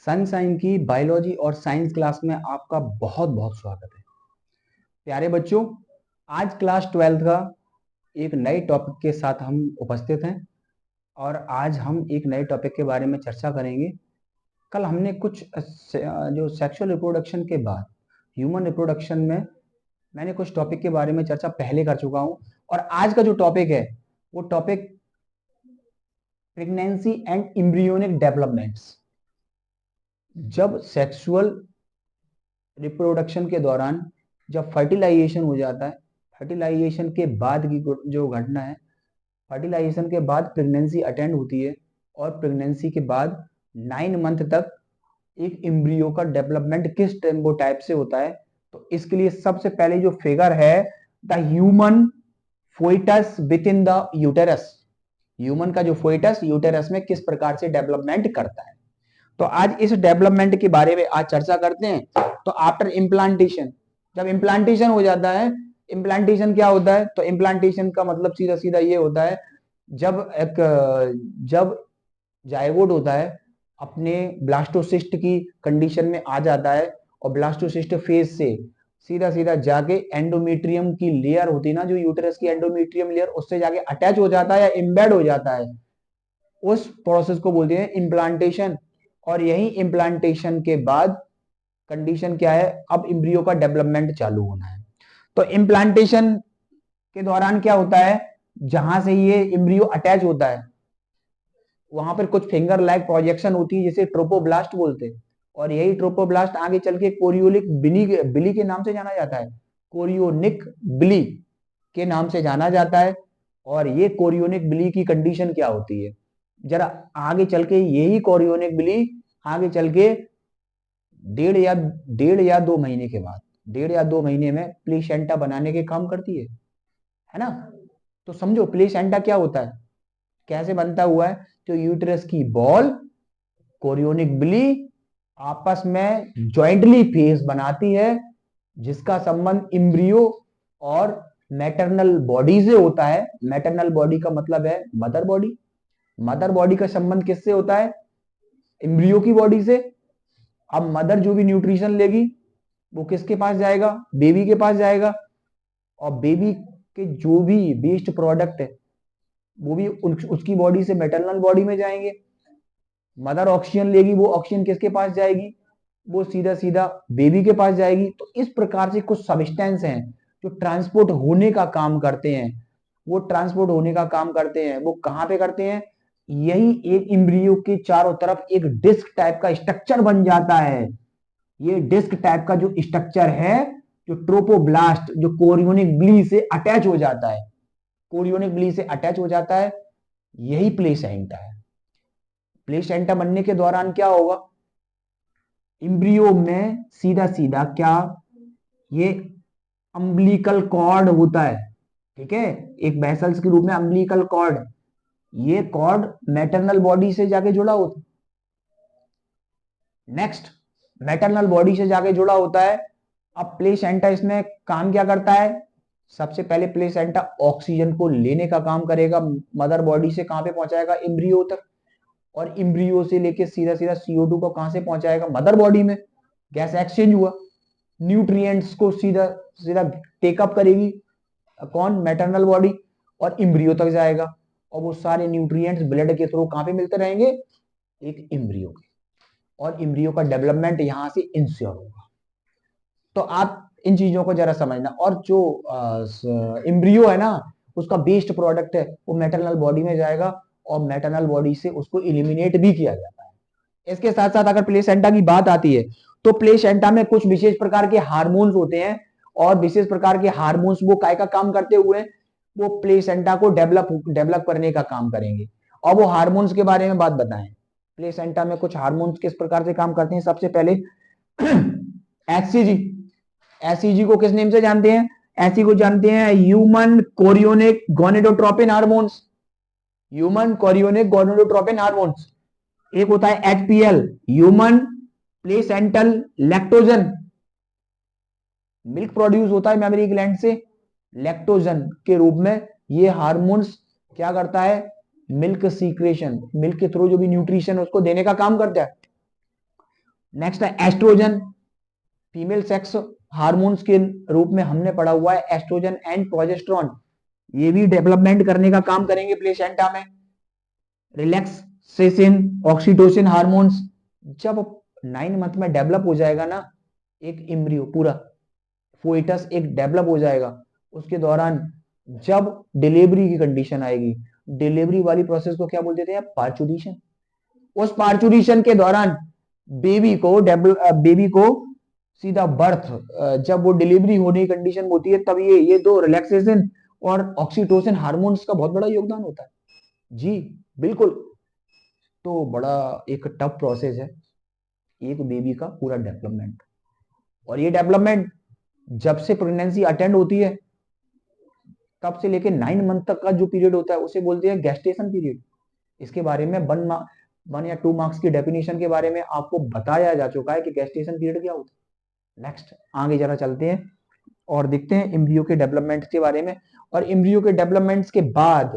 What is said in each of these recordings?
Sunshine की biology और science class में आपका बहुत बहुत स्वागत है। प्यारे बच्चों, आज क्लास 12th का एक नए टॉपिक के साथ हम उपस्थित हैं और आज हम एक नए टॉपिक के बारे में चर्चा करेंगे। कल हमने कुछ जो सेक्सुअल रिप्रोडक्शन के बाद ह्यूमन रिप्रोडक्शन में मैंने कुछ टॉपिक के बारे में चर्चा पहले कर चुका हूं और आज का जो टॉपिक है वो topic pregnancy and embryonic developments. जब सेक्सुअल रिप्रोडक्शन के दौरान जब फर्टिलाइजेशन हो जाता है, फर्टिलाइजेशन के बाद की जो घटना है, फर्टिलाइजेशन के बाद प्रेगनेंसी अटेंड होती है और प्रेगनेंसी के बाद 9 मंथ तक एक एम्ब्रियो का डेवलपमेंट किस टेम्पो टाइप से होता है। तो इसके लिए सबसे पहले जो फिगर है, the human foetus with in the uterus, human का जो फोइटस यूटेरस में किस प्रकार से डेवलपमेंट करता है। तो आज इस डेवलपमेंट के बारे में आज चर्चा करते हैं। तो आफ्टर इम्प्लांटेशन, जब इम्प्लांटेशन हो जाता है, इम्प्लांटेशन क्या होता है? तो इम्प्लांटेशन का मतलब सीधा सीधा ये होता है, जब जायगोट होता है अपने ब्लास्टोसिस्ट की कंडीशन में आ जाता है और ब्लास्टोसिस्ट फेज से सीधा सीधा जाके एंडोमेट्रियम की लेयर होती है ना, जो यूटेरस की एंडोमेट्रियम लेयर, उससे जाके अटैच हो जाता है या इम्बेड हो जाता है, उस प्रोसेस को बोलते हैं इम्प्लांटेशन। और यही इम्प्लांटेशन के बाद कंडीशन क्या है, अब एम्ब्रियो का डेवलपमेंट चालू होना है। तो इम्प्लांटेशन के दौरान क्या होता है, जहां से ये एम्ब्रियो अटैच होता है वहां पर कुछ फिंगर लाइक प्रोजेक्शन होती है जिसे ट्रोपोब्लास्ट बोलते हैं। और यही ट्रोपोब्लास्ट आगे चल के कोरियोनिक बिली के नाम से जाना जाता है, कोरियोनिक बिली के नाम से जाना जाता है। और ये कोरियोनिक बिली की कंडीशन क्या होती है, जरा आगे चल के यही कोरियोनिक बिली आगे चल के 1.5 या 2 महीने के बाद, 1.5 या 2 महीने में प्लेसेंटा बनाने के काम करती है ना। तो समझो प्लेसेंटा क्या होता है, कैसे बनता हुआ है। तो यूट्रस की बॉल, कोरियोनिक बिली आपस में ज्वाइंटली फेस बनाती है, जिसका संबंध इम्ब्रियो और मैटरनल बॉडी से होता है। मैटरनल बॉडी का मतलब है मदर बॉडी। मदर बॉडी का संबंध किससे होता है? इम्ब्रियो की बॉडी से। अब मदर जो भी न्यूट्रिशन लेगी वो किसके पास जाएगा? बेबी के पास जाएगा। और बेबी के जो भी वेस्ट प्रोडक्ट है वो भी उसकी बॉडी से मैटरनल बॉडी में जाएंगे। मदर ऑक्सीजन लेगी, वो ऑक्सीजन किसके पास जाएगी? वो सीधा सीधा बेबी के पास जाएगी। तो इस प्रकार से कुछ सब्सटेंस हैं जो ट्रांसपोर्ट होने का काम करते हैं। वो ट्रांसपोर्ट होने का काम करते हैं, वो कहां पे करते हैं? यही एक एम्ब्रियो के चारों तरफ एक डिस्क टाइप का स्ट्रक्चर बन जाता है। ये डिस्क टाइप का जो स्ट्रक्चर है, जो ट्रोपोब्लास्ट, जो कोरियोनिक ब्ली से अटैच हो जाता है, कोरियोनिक ब्ली से अटैच हो जाता है, यही प्लेसेंटा है। प्लेसेंटा बनने के दौरान क्या होगा, एम्ब्रियो में सीधा सीधा क्या, ये अम्बिलिकल कॉर्ड होता है, ठीक है, एक वेसल्स के रूप में अम्बिलिकल कॉर्ड। ये कॉर्ड मैटरनल बॉडी से जाके जुड़ा होता है। नेक्स्ट, मैटरनल बॉडी से जाके जुड़ा होता है। अब प्लेसेंटा इसमें काम क्या करता है? सबसे पहले प्लेसेंटा ऑक्सीजन को लेने का काम करेगा, मदर बॉडी से कहां पे पहुंचाएगा? एम्ब्रियो तक। और एम्ब्रियो से लेके सीधा सीधा CO2 को कहां से पहुंचाएगा? मदर बॉडी में। गैस एक्सचेंज हुआ, न्यूट्रिएंट्स को सीधा सीधा टेकअप करेगी कौन? Maternal body. और एम्ब्रियो तक जाएगा और वो सारे न्यूट्रिएंट्स ब्लड के थ्रू कहां पे मिलते रहेंगे? एक एम्ब्रियो के। और एम्ब्रियो का डेवलपमेंट यहां से इंश्योर होगा। तो आप इन चीजों को जरा समझना। और जो एम्ब्रियो है ना, उसका वेस्ट प्रोडक्ट है वो मैटरनल बॉडी में जाएगा और मैटरनल बॉडी से उसको इलिमिनेट भी किया जाता है। इसके साथ साथ अगर प्लेसेंटा की बात आती है तो प्लेसेंटा में कुछ विशेष प्रकार के हार्मोन्स होते हैं और विशेष प्रकार के हार्मोन्स वो काय का काम करते हुए, वो प्लेसेंटा को डेवलप करने का काम करेंगे। और वो हार्मोन्स के बारे में बात बताएं। प्लेसेंटा में कुछ हार्मोन्स किस प्रकार से काम करते हैं? सबसे पहले एचसीजी। एचसीजी को किस नेम से जानते हैं? एचसी को जानते हैं human chorionic gonadotropin hormones. Human chorionic gonadotropin hormones. एक होता है HPL, human placental lactogen. Milk produce होता है मेमरी ग्लैंड से लैक्टोजन के रूप में। ये हार्मोन्स क्या करता है? मिल्क सीक्रेशन, मिल्क के थ्रू जो भी न्यूट्रिशन है उसको देने का काम करता है। नेक्स्ट है एस्ट्रोजन, फीमेल सेक्स हार्मोन्स के रूप में हमने पढ़ा हुआ है एस्ट्रोजन एंड प्रोजेस्टेरॉन, ये भी डेवलपमेंट करने का काम करेंगे प्लेसेंटा में। रिलैक्सेशन, ऑक्सीटोसिन हार्मोन्स, जब 9 मंथ में डेवलप हो जाएगा ना एक इम्ब्रियो, पूरा फोइटस एक डेवलप हो जाएगा, उसके दौरान जब डिलीवरी की कंडीशन आएगी, डिलीवरी वाली प्रोसेस को क्या बोल देते हैं, पार्चुरेशन। उस पार्चुरेशन के दौरान बेबी को सीधा बर्थ, जब वो डिलीवरी होने की कंडीशन होती है तब ये दो रिलैक्सेशन और ऑक्सीटोसिन हार्मोन्स का बहुत बड़ा योगदान होता है। जी बिल्कुल। तो बड़ा एक टफ प्रोसेस है एक बेबी का पूरा डेवलपमेंट, और ये डेवलपमेंट जब से प्रेगनेंसी अटेंड होती है तब से लेके 9 मंथ तक का जो पीरियड होता है उसे बोलते हैं गेस्टेशन पीरियड। इसके बारे में 1 या 2 मार्क्स की डेफिनेशन के बारे में आपको बताया जा चुका है कि गेस्टेशन पीरियड क्या होता है। नेक्स्ट आगे जरा चलते हैं और देखते हैं एम्ब्रियो के डेवलपमेंट के बारे में। और एम्ब्रियो के डेवलपमेंट के बाद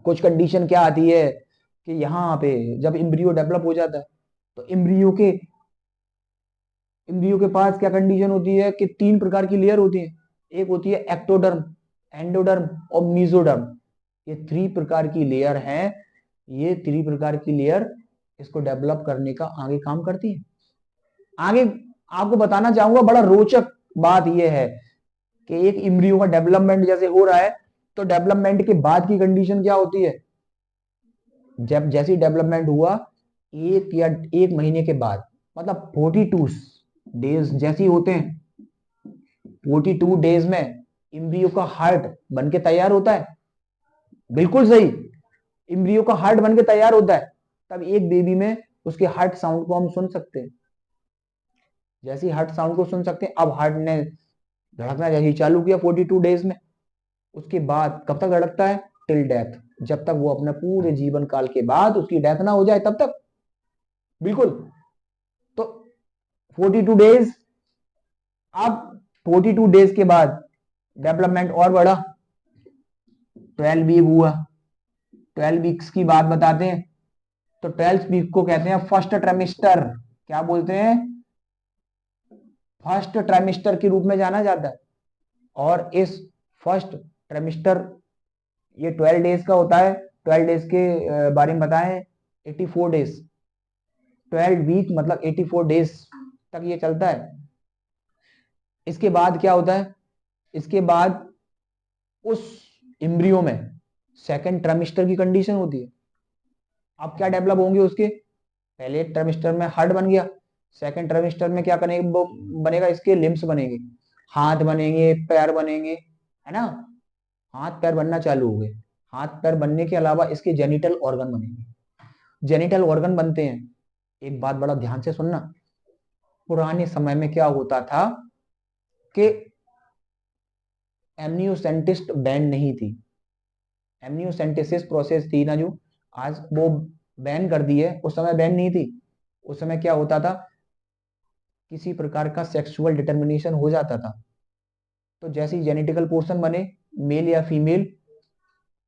कुछ कंडीशन क्या आती है कि यहाँ पे जब एम्ब्रियो डेवलप हो जाता है तो एम्ब्रियो के पास क्या कंडीशन होती है कि 3 प्रकार की लेयर होती है। एक होती है एक्टोडर्म, एंडोडर्म और मीजोडर्म। ये 3 प्रकार की लेयर हैं। ये 3 प्रकार की लेयर इसको डेवलप करने का आगे काम करती है। आगे आपको बताना चाहूंगा बड़ा रोचक बात यह है कि एक एम्ब्रियो का डेवलपमेंट जैसे हो रहा है तो डेवलपमेंट के बाद की कंडीशन क्या होती है। जब जैसी डेवलपमेंट हुआ 1 महीने के बाद, मतलब 42 डेज जैसी होते हैं, 42 डेज में एम्ब्रियो का हार्ट बनके तैयार होता है। बिल्कुल सही, एम्ब्रियो का हार्ट बनके तैयार होता है। तब एक बेबी में उसके हार्ट साउंड को हम सुन सकते हैं। जैसे हार्ट साउंड को सुन सकते हैं, अब हार्ट ने धड़कना जैसे चालू किया 42 डेज में, उसके बाद कब तक धड़कता है, टिल डेथ, जब तक वो अपने पूरे जीवन काल के बाद उसकी डेथ ना हो जाए तब तक। बिल्कुल। तो 42 डेज, अब 42 डेज के बाद डेवलपमेंट और बढ़ा, 12 वीक हुआ। 12 वीक्स की बात बताते हैं तो 12 वीक को कहते हैं फर्स्ट ट्राइमेस्टर। क्या बोलते हैं, फर्स्ट ट्राइमेस्टर के रूप में जाना जाता है। और इस फर्स्ट ट्राइमेस्टर ये 12 डेज का होता है। 12 डेज के बारे में बताएं, 84 डेज, 12 वीक मतलब 84 डेज तक ये चलता है। इसके बाद क्या होता है, इसके बाद उस एम्ब्रियो में सेकंड ट्राइमेस्टर की कंडीशन होती है। अब क्या डेवलप होंगे उसके, पहले ट्राइमेस्टर में हार्ट बन गया, सेकंड ट्राइमेस्टर में क्या बनेगा, इसके लिम्स बनेंगे, हाथ बनेंगे, पैर बनेंगे, है ना। हाथ पैर बनना चालू हो गए। हाथ पैर बनने के अलावा इसके जेनिटल ऑर्गन बनेंगे। जेनिटल ऑर्गन बनते हैं, एक बात बड़ा ध्यान से सुनना, पुराने समय में क्या होता था कि एमनियोसेंटिस्ट बैन नहीं थी। एमनियोसेंटिसिस प्रोसेस थी ना जो, आज वो बैन कर दी है, उस समय बैन नहीं थी। उस समय क्या होता था, किसी प्रकार का सेक्सुअल डिटर्मिनेशन हो जाता था तो जैसे ही जेनेटिकल पोर्शन बने मेल या फीमेल,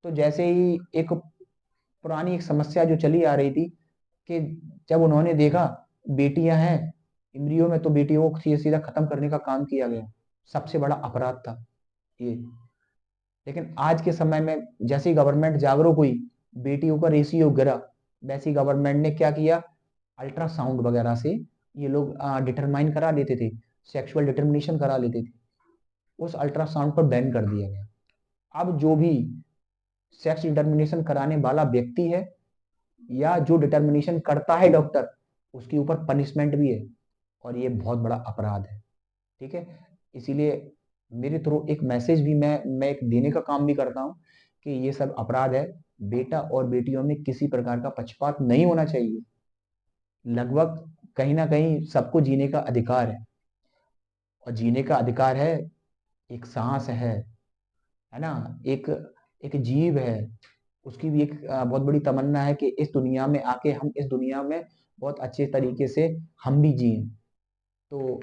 तो जैसे ही एक पुरानी एक समस्या जो चली आ रही थी कि जब उन्होंने देखा बेटियां हैं इम्ब्रियो में तो बेटियों को सीधा सीधा खत्म करने का काम किया गया। सबसे बड़ा अपराध था ये। लेकिन आज के समय में जैसे ही गवर्नमेंट जागरूक हुई, बेटियों का रेशियो गिरा, वैसे ही गवर्नमेंट ने क्या किया, अल्ट्रासाउंड वगैरह से ये लोग डिटरमाइन करा लेते थे, सेक्सुअल डिटर्मिनेशन करा लेते थे। उस अल्ट्रासाउंड पर बैन कर दिया गया। अब जो भी सेक्स डिटर्मिनेशन कराने वाला व्यक्ति है या जो डिटर्मिनेशन करता है डॉक्टर, उसके ऊपर पनिशमेंट भी है और ये बहुत बड़ा अपराध है। ठीक है, इसीलिए मेरे थ्रू एक मैसेज भी मैं एक देने का काम भी करता हूँ कि ये सब अपराध है। बेटा और बेटियों में किसी प्रकार का पक्षपात नहीं होना चाहिए। लगभग कहीं ना कहीं सबको जीने का अधिकार है, और जीने का अधिकार है, एक सांस है ना, एक एक जीव है, उसकी भी एक बहुत बड़ी तमन्ना है कि इस दुनिया में आके हम इस दुनिया में बहुत अच्छे तरीके से हम भी जिए। तो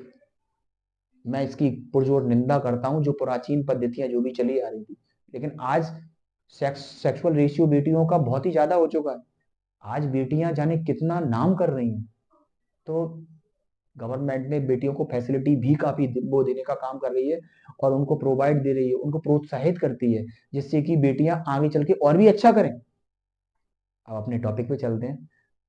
मैं इसकी पुरजोर निंदा करता हूँ जो प्राचीन पद्धतियां जो भी चली आ रही थी। लेकिन आज सेक्सुअल रेशियो बेटियों का बहुत ही ज्यादा हो चुका है। आज बेटियां जाने कितना नाम कर रही हैं। तो गवर्नमेंट ने बेटियों को फैसिलिटी भी काफी वो देने का काम कर रही है और उनको प्रोवाइड दे रही है, उनको प्रोत्साहित करती है, जिससे कि बेटियां आगे चल के और भी अच्छा करें। अब अपने टॉपिक पे चलते हैं।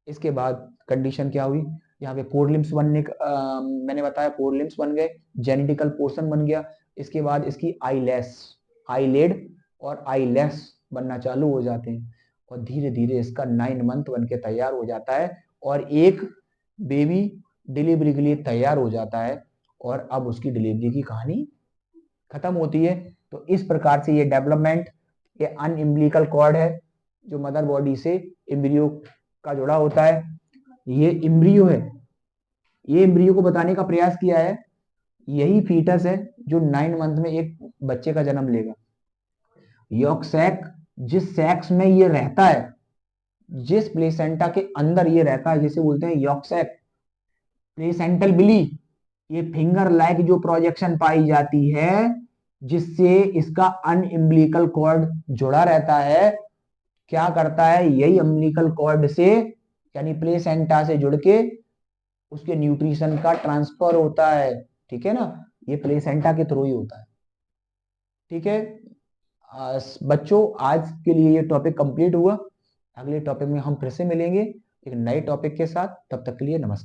इसके बाद कंडीशन क्या हुई, यहाँ पे फोर लिम्स बनने का मैंने बताया, फोर लिम्स बन गए, जेनेटिकल पोर्शन बन गया। इसके बाद इसकी आईलेस, आईलेड और आईलेस बनना चालू हो जाते हैं और धीरे धीरे इसका 9 मंथ बन के तैयार हो जाता है और एक बेबी डिलीवरी के लिए तैयार हो जाता है और अब उसकी डिलीवरी की कहानी खत्म होती है। तो इस प्रकार से ये डेवलपमेंट, ये अनइम्बिलिकल कॉर्ड है जो मदर बॉडी से एम्ब्रियो का जुड़ा होता है। ये एम्ब्रियो है, ये एम्ब्रियो को बताने का प्रयास किया है, यही फीटस है जो 9 मंथ में एक बच्चे का जन्म लेगा। यॉर्क सैक, जिस सैक्स में ये रहता है, जिस प्लेसेंटा के अंदर ये रहता है, जिसे बोलते हैं यॉर्क सैक, प्लेसेंटल बिली, ये फिंगर लाइक जो प्रोजेक्शन पाई जाती है जिससे इसका अनइम्बिलिकल कॉर्ड जुड़ा रहता है, क्या करता है, यही अम्बिलिकल कॉर्ड से यानी प्लेसेंटा से जुड़ के उसके न्यूट्रिशन का ट्रांसफर होता है। ठीक है ना, ये प्लेसेंटा के थ्रू ही होता है। ठीक है बच्चों, आज के लिए ये टॉपिक कंप्लीट हुआ। अगले टॉपिक में हम फिर से मिलेंगे एक नए टॉपिक के साथ। तब तक के लिए नमस्कार।